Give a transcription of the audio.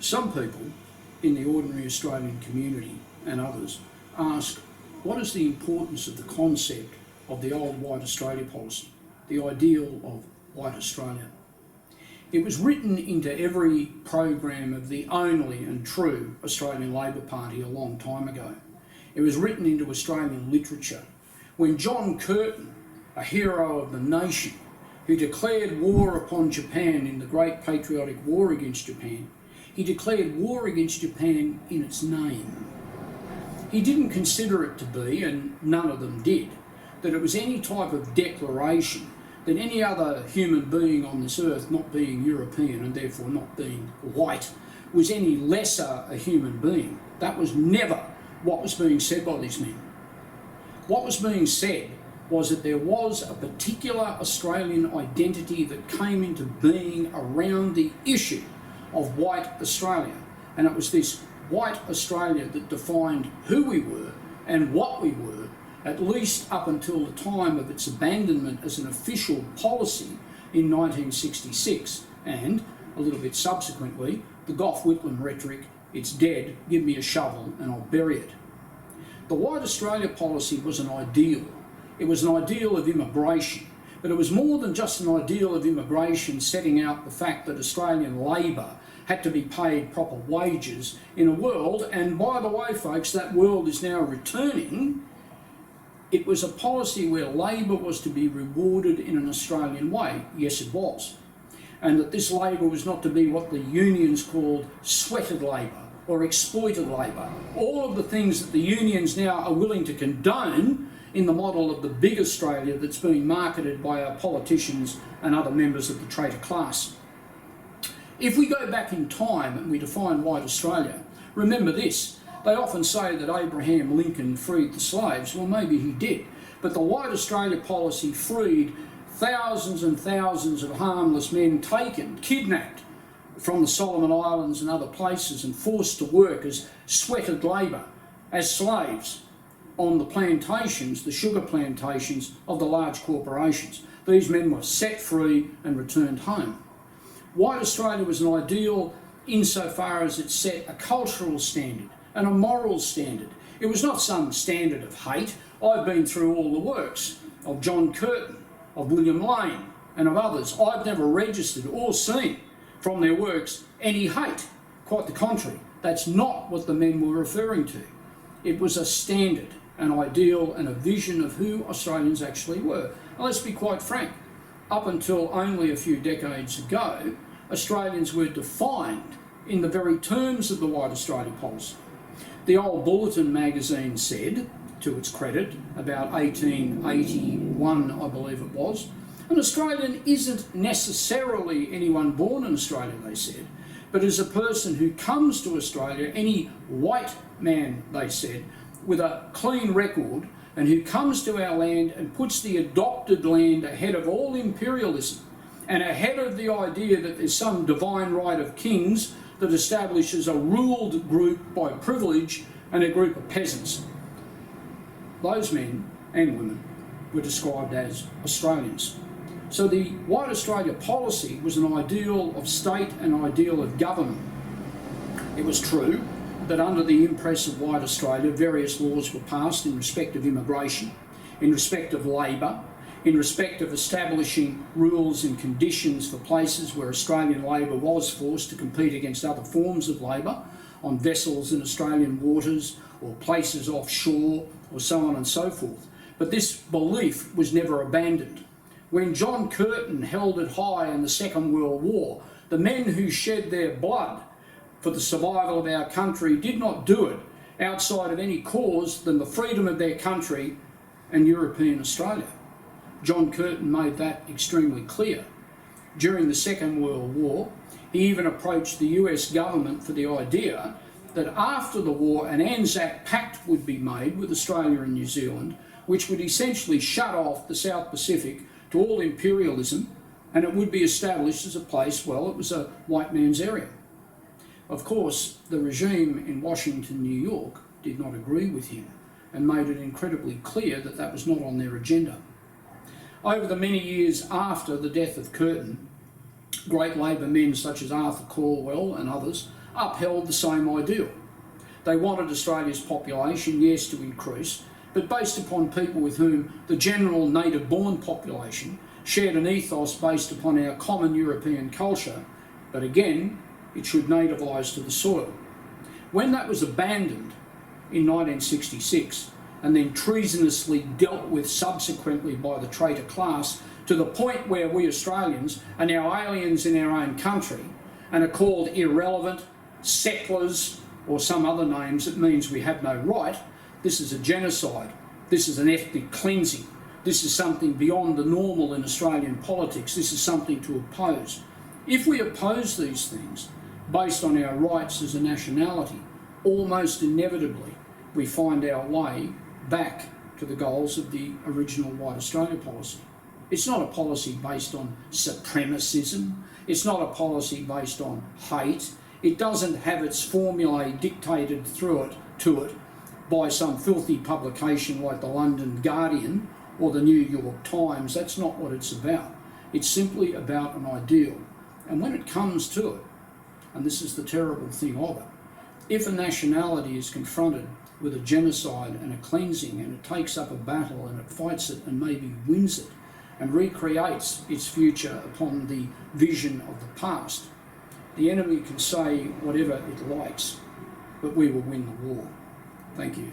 Some people in the ordinary Australian community and others ask, what is the importance of the concept of the old White Australia policy, the ideal of White Australia? It was written into every program of the only and true Australian Labor Party a long time ago. It was written into Australian literature. When John Curtin, a hero of the nation, who declared war upon Japan in the Great Patriotic War against Japan, he declared war against Japan in its name. He didn't consider it to be, and none of them did, that it was any type of declaration that any other human being on this earth, not being European and therefore not being white, was any lesser a human being. That was never what was being said by these men. What was being said was that there was a particular Australian identity that came into being around the issue of white Australia. And it was this white Australia that defined who we were and what we were, at least up until the time of its abandonment as an official policy in 1966, and a little bit subsequently, the Gough Whitlam rhetoric, "It's dead, give me a shovel and I'll bury it." The White Australia policy was an ideal. It was an ideal of immigration, but it was more than just an ideal of immigration setting out the fact that Australian labour had to be paid proper wages in a world, and by the way folks, that world is now returning. It was a policy where labour was to be rewarded in an Australian way. Yes, it was. And that this labour was not to be what the unions called sweated labour or exploited labour. All of the things that the unions now are willing to condone in the model of the big Australia that's being marketed by our politicians and other members of the traitor class. If we go back in time and we define white Australia, remember this. They often say that Abraham Lincoln freed the slaves. Well, maybe he did. But the White Australia policy freed thousands and thousands of harmless men taken, kidnapped from the Solomon Islands and other places and forced to work as sweated labour, as slaves on the plantations, the sugar plantations of the large corporations. These men were set free and returned home. White Australia was an ideal insofar as it set a cultural standard and a moral standard. It was not some standard of hate. I've been through all the works of John Curtin, of William Lane and of others. I've never registered or seen from their works any hate. Quite the contrary. That's not what the men were referring to. It was a standard, an ideal and a vision of who Australians actually were. Now, let's be quite frank. Up until only a few decades ago, Australians were defined in the very terms of the White Australia policy. The old Bulletin magazine said, to its credit, about 1881, I believe it was, an Australian isn't necessarily anyone born in Australia, they said, but is a person who comes to Australia, any white man, they said, with a clean record, and who comes to our land and puts the adopted land ahead of all imperialism and ahead of the idea that there's some divine right of kings that establishes a ruled group by privilege and a group of peasants. Those men and women were described as Australians. So the White Australia policy was an ideal of state and an ideal of government. It was true that under the impress of White Australia, various laws were passed in respect of immigration, in respect of labour, in respect of establishing rules and conditions for places where Australian labour was forced to compete against other forms of labour, on vessels in Australian waters or places offshore or so on and so forth. But this belief was never abandoned. When John Curtin held it high in the Second World War, the men who shed their blood for the survival of our country did not do it outside of any cause than the freedom of their country and European Australia. John Curtin made that extremely clear. During the Second World War, he even approached the US government for the idea that after the war an Anzac Pact would be made with Australia and New Zealand, which would essentially shut off the South Pacific to all imperialism, and it would be established as a place, well, it was a white man's area. Of course, the regime in Washington, New York, did not agree with him and made it incredibly clear that that was not on their agenda. Over the many years after the death of Curtin, great Labor men such as Arthur Calwell and others upheld the same ideal. They wanted Australia's population, yes, to increase, but based upon people with whom the general native-born population shared an ethos based upon our common European culture, but again, it should nativise to the soil. When that was abandoned in 1966, and then treasonously dealt with subsequently by the traitor class, to the point where we Australians are now aliens in our own country and are called irrelevant, settlers, or some other names that means we have no right, this is a genocide. This is an ethnic cleansing. This is something beyond the normal in Australian politics. This is something to oppose. If we oppose these things based on our rights as a nationality, almost inevitably we find our way back to the goals of the original White Australia policy. It's not a policy based on supremacism. It's not a policy based on hate. It doesn't have its formulae dictated to it by some filthy publication like the London Guardian or the New York Times. That's not what it's about. It's simply about an ideal. And when it comes to it, and this is the terrible thing of it, if a nationality is confronted with a genocide and a cleansing, and it takes up a battle and it fights it and maybe wins it and recreates its future upon the vision of the past, the enemy can say whatever it likes, but we will win the war. Thank you.